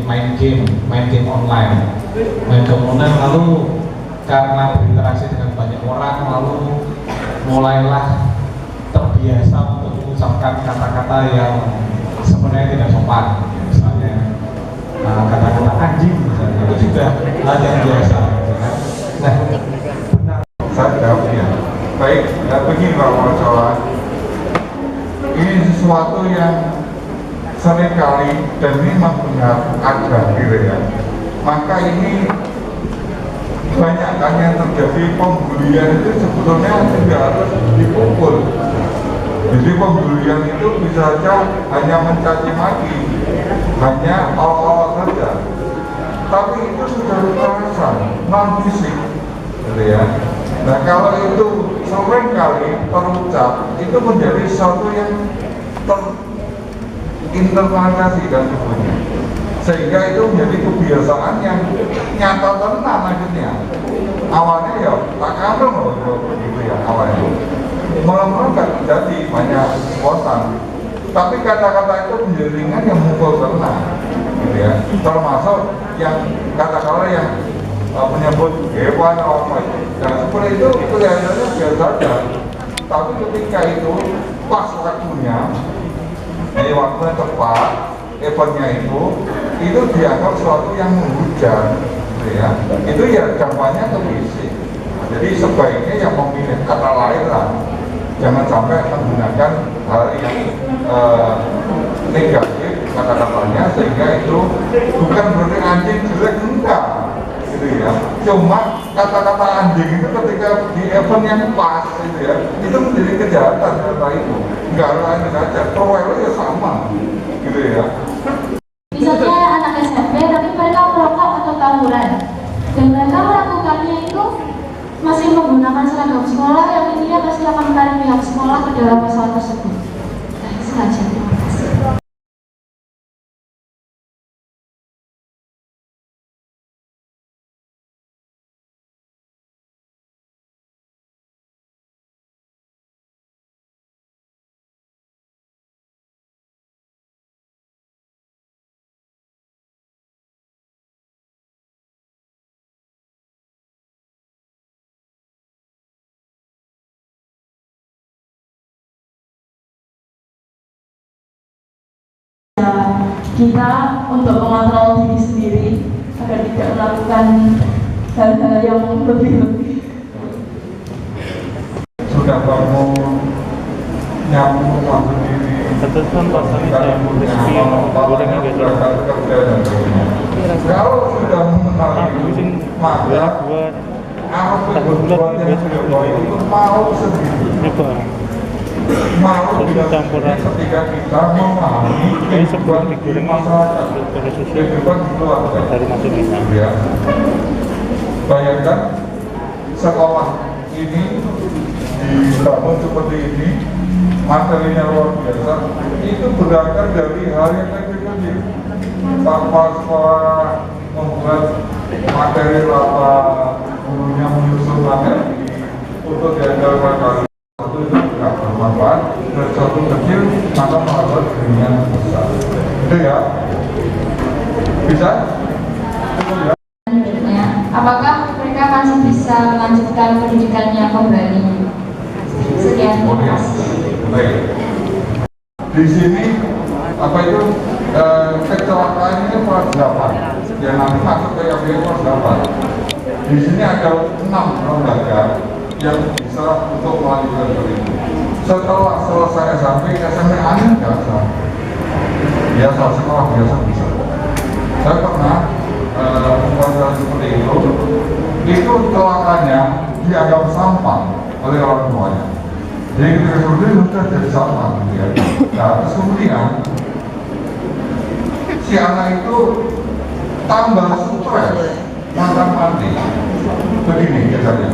main game online lalu karena berinteraksi dengan banyak orang lalu mulailah terbiasa untuk mengucapkan kata-kata yang sebenarnya tidak sopan, misalnya kata-kata anjing misalnya, itu juga hal yang biasa gitu kan. Nah, benar saya jawab ya. Baik, begini Pak Wacawan, ini sesuatu yang seringkali dan ini memang benar ada gitu ya. Maka ini banyak kan yang terjadi pembulian itu sebetulnya tidak harus dipukul. Jadi pembulian itu bisa saja hanya mencaci maki, hanya awal-awal saja. Tapi itu sudah kekerasan, non fisik, gitu ya. Nah kalau itu sering kali terucap, itu menjadi sesuatu yang terinternalisasi dan tubuhnya, sehingga itu menjadi kebiasaan yang nyata tenan akhirnya. Awalnya ya tak kandung loh begitu ya awalnya. Malam-malam nggak terjadi banyak spontan, tapi kata-kata itu menjadi ringan yang mukul tenan, gitu ya. Termasuk yang kata-kata yang menyebut hewan atau apa, dan seperti itu kelihatannya biasa saja. Tapi ketika itu pas waktunya, waktunya tepat, eventnya itu dianggap sesuatu yang menghujat, gitu ya. Itu ya dampaknya ke fisik. Jadi sebaiknya yang memilih kata lain lah, jangan sampai menggunakan hal yang negatif kata-katanya, sehingga itu bukan berarti anjing jelek, enggak, gitu ya. Cuma kata-kata anjing itu ketika di event yang pas, gitu ya, itu menjadi kejahatan kata itu. Enggak lain saja, perwelo ya sama, gitu ya. Misalnya anak SMP tapi mereka merokok atau tawuran, dan mereka melakukannya itu masih menggunakan seragam sekolah yang intinya masih akan menarik pihak sekolah ke dalam masalah tersebut. Nah, itu saja. Terima kasih. Kita untuk mengontrol diri sendiri agar tidak melakukan hal-hal yang lebih-lebih. Sudah bangun nyamu waktu ini, Ketentuan pasalnya saya meski gorengnya gitu. kalau sudah mengenali maka harus berbuat yang sudah baik itu mau sendiri. Mau campuran ketika kita memahami kehidupan di masyarakat, kehidupan di keluarga. dari masuk minyak. Ya. Bayangkan sekolah ini dibangun seperti ini, materinya luar biasa, itu berangkat dari hal yang kecil-kecil. Tanpa sekolah membuat materi apa, gurunya menyusun materi untuk diajarkan kali. Satu itu tidak bermanfaat, dan satu kecil maka melakukan jaringan besar. Itu ya, bisa? Apakah mereka masih bisa melanjutkan pendidikannya kembali? Sekian. Baik. Di sini apa itu kecelakaan ini kelas 8. Yang nanti masuk ke yang kelas 8. Di sini ada 6 lembaga yang bisa untuk melanjutkan itu. Setelah selesai SMP, SMA-nya biasa. Biasa sekolah biasa bisa. Saya pernah membuat seperti itu celakanya dianggap sampah oleh orang tuanya. Jadi ketika seperti itu sudah jadi sampah, gitu ya. Nah, terus kemudian si anak itu tambah stres, mati. Begini biasanya.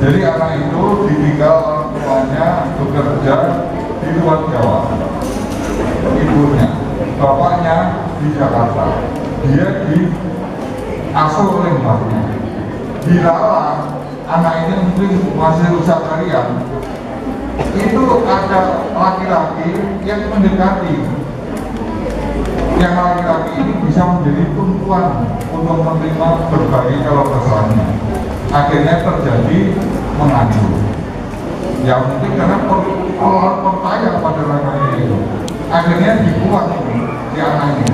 Jadi anak itu ditinggal orang tuanya bekerja di luar Jawa, ibunya, bapaknya di Jakarta, dia di asuh oleh mbaknya. Dilarang anak ini mungkin masih usaha harian, itu ada laki-laki yang mendekati yang laki-laki ini bisa menjadi tumpuan untuk menerima berbagai kalau kesalahannya. Akhirnya terjadi mengadu. Ya mungkin karena percaya pada laki-laki itu. Akhirnya dibuat si anaknya.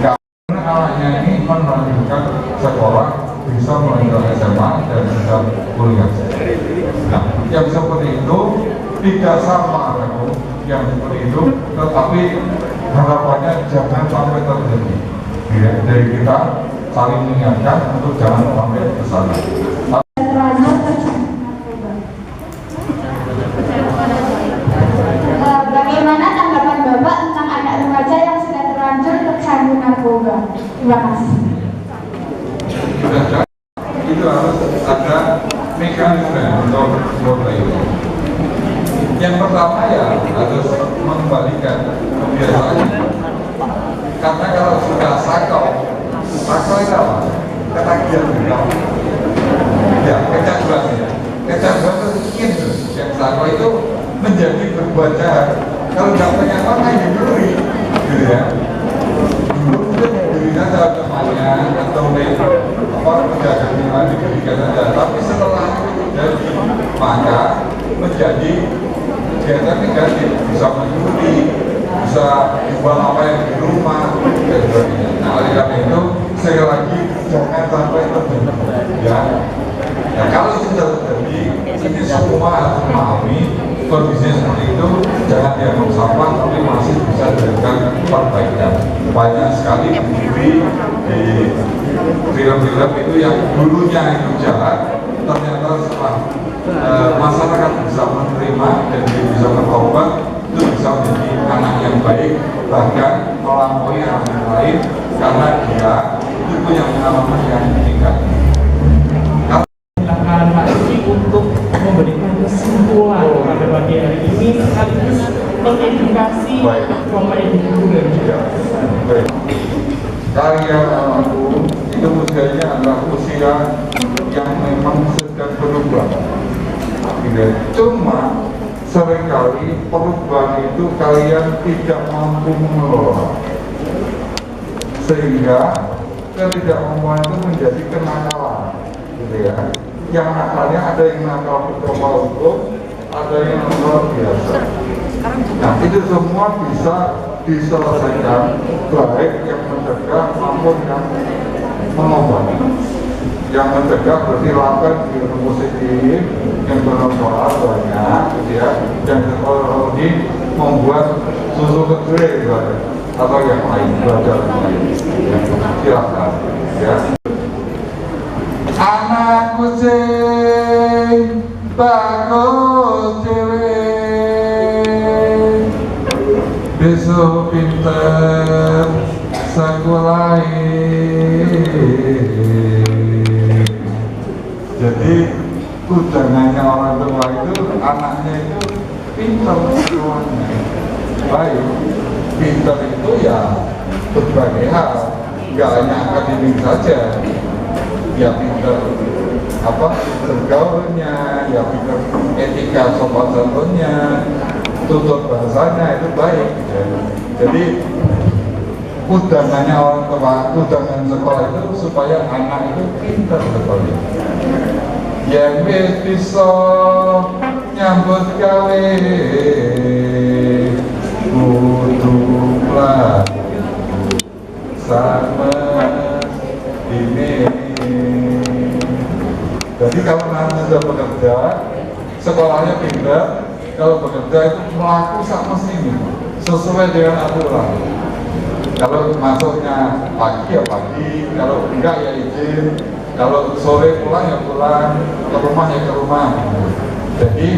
Ya, anaknya ini melanjutkan sekolah, bisa melanjutkan SMA dan bisa kuliah. Nah, yang seperti itu tidak sama aku yang seperti itu, tetapi harapannya jangan sampai terjadi. Ya, dari kita saling mengingatkan untuk jangan sampai ke sana. Bagaimana tanggapan Bapak tentang anak remaja yang sudah terlanjur tercandu narkoba? Terima kasih. Itu harus ada mekanisme untuk itu. Yang pertama ya harus mengembalikan kebiasaannya. Karena kalau sudah sakau itu apa? Ketagihan juga. Ya, kecanduan ya. Kecanduan itu ingin yang sakau itu menjadi berbuat jahat. Kalau nggak punya apa ya duri, gitu ya. Dulu mungkin diri saja temannya atau menjaga lingkungan diberikan saja. Tapi setelah itu jadi maka menjadi kegiatan negatif, bisa mencuri, bisa jual apa yang di rumah dan sebagainya. Nah, oleh karena itu sekali lagi jangan sampai terjadi. Ya, nah, kalau sudah terjadi, ini semua harus memahami kondisi seperti itu. Jangan dianggap sampah, tapi masih bisa dilakukan perbaikan. Banyak sekali di film-film itu yang dulunya itu jahat, ternyata setelah masyarakat bisa menerima dan bisa bertobat, itu bisa menjadi anak yang baik, bahkan melampaui anak yang lain karena dia itu punya pengalaman yang tingkat. Silakan Pak Edi untuk memberikan kesimpulan pada pagi hari ini sekaligus mengedukasi Bapak Ibu dan juga baik. Karya aku itu usianya adalah usia yang memang sedang berubah. Cuma seringkali perubahan itu kalian tidak mampu mengelola, sehingga ketidakmampuan itu menjadi kenakalan, gitu ya. Yang nakalnya ada yang nakal beberapa hukum, ada yang nakal biasa. Nah, itu semua bisa diselesaikan, baik yang mencegah maupun yang mengobati. Yang mencegah berarti lakukan ilmu positif, yang bermanfaat banyak, gitu ya. Dan kalau ini membuat susu kecil, atau yang lain, belajar yang lain. Ya, silakan, ya. Anakku sing bagus dhewe, besok pinter sekolahe. Jadi udangannya orang tua itu anaknya itu pinter semuanya. Baik, pinter itu ya berbagai hal, nggak hanya akademik saja. Ya pinter bergaulnya, ya pinter etika sopan santunnya, tutur bahasanya itu baik. Ya. Jadi udangannya orang tua, udangan sekolah itu supaya anak itu pintar sekolah. Yang bisa nyambut gawe kudulah sama ini. Jadi kalau nanti sudah bekerja, sekolahnya pintar. Kalau bekerja itu melaku sama sini sesuai dengan aturan. Kalau masuknya pagi ya pagi, kalau enggak ya izin, kalau sore pulang ya pulang, ke rumah ya ke rumah. Jadi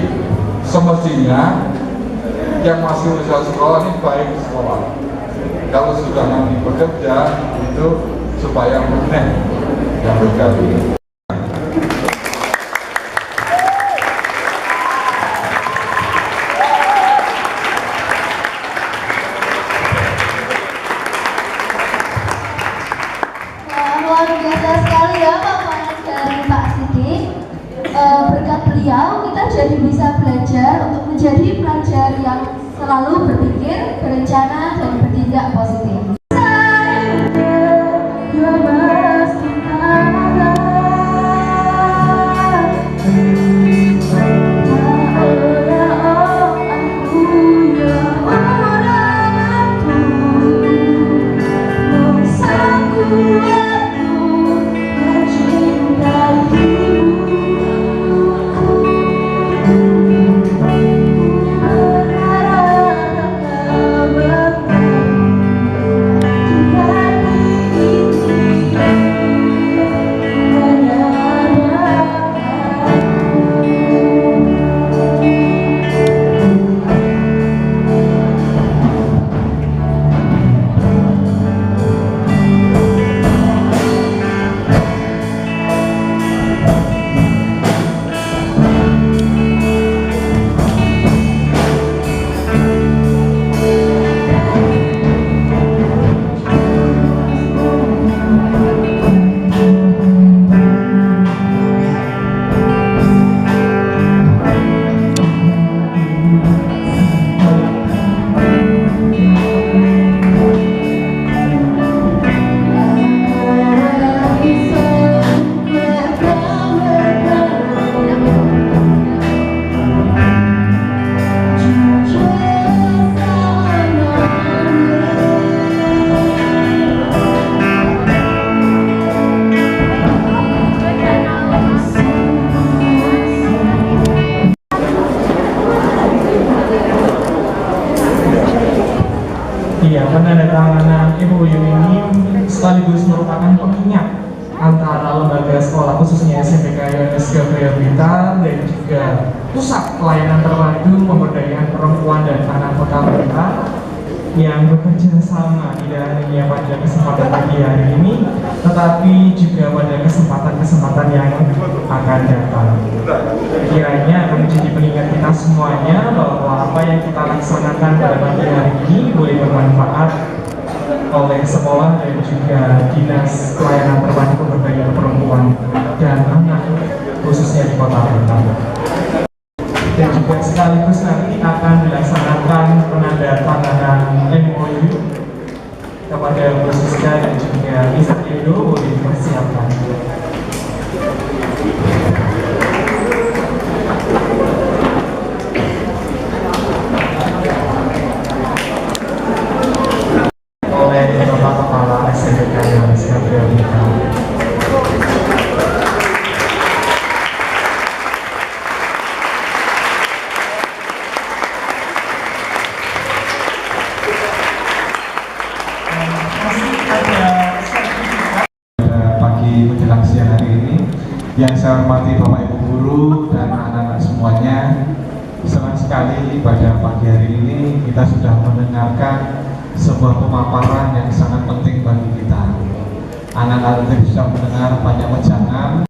semestinya yang masih usia sekolah ini baik sekolah. Kalau sudah nanti bekerja itu supaya meneh yang berganti. Luar biasa sekali ya paparan dari Pak Sidik. Berkat beliau kita jadi bisa belajar untuk menjadi pelajar yang selalu berpikir, berencana, dan bertindak positif. Iya, penandatanganan MOU ini sekaligus merupakan pengingat antara lembaga sekolah khususnya SMPK Yohanes Gabriel Bintang dan juga Pusat Pelayanan Terpadu Pemberdayaan Perempuan dan Anak Kota Bintang yang bekerja sama tidak hanya pada kesempatan pagi hari ini, tetapi juga pada kesempatan-kesempatan yang akan datang. Kiranya akan menjadi pengingat kita semuanya bahwa apa yang kita laksanakan pada pagi hari ini boleh bermanfaat oleh sekolah dan juga Dinas Pelayanan Terpadu Pemberdayaan Perempuan dan Anak khususnya di Kota Bintang. Dan juga sekaligus nanti akan dilaksanakan penandatanganan MOU kepada Bu Siska dan juga Mr. Edo boleh dipersiapkan. Oleh Bapak Kepala SMPK Yohanes Gabriel Bintang. Pagi menjelang siang hari ini yang saya hormati Bapak Ibu Guru dan anak-anak semuanya, senang sekali pada pagi hari ini kita sudah mendengarkan sebuah pemaparan yang sangat penting bagi kita. Anak-anak bisa mendengar banyak wejangan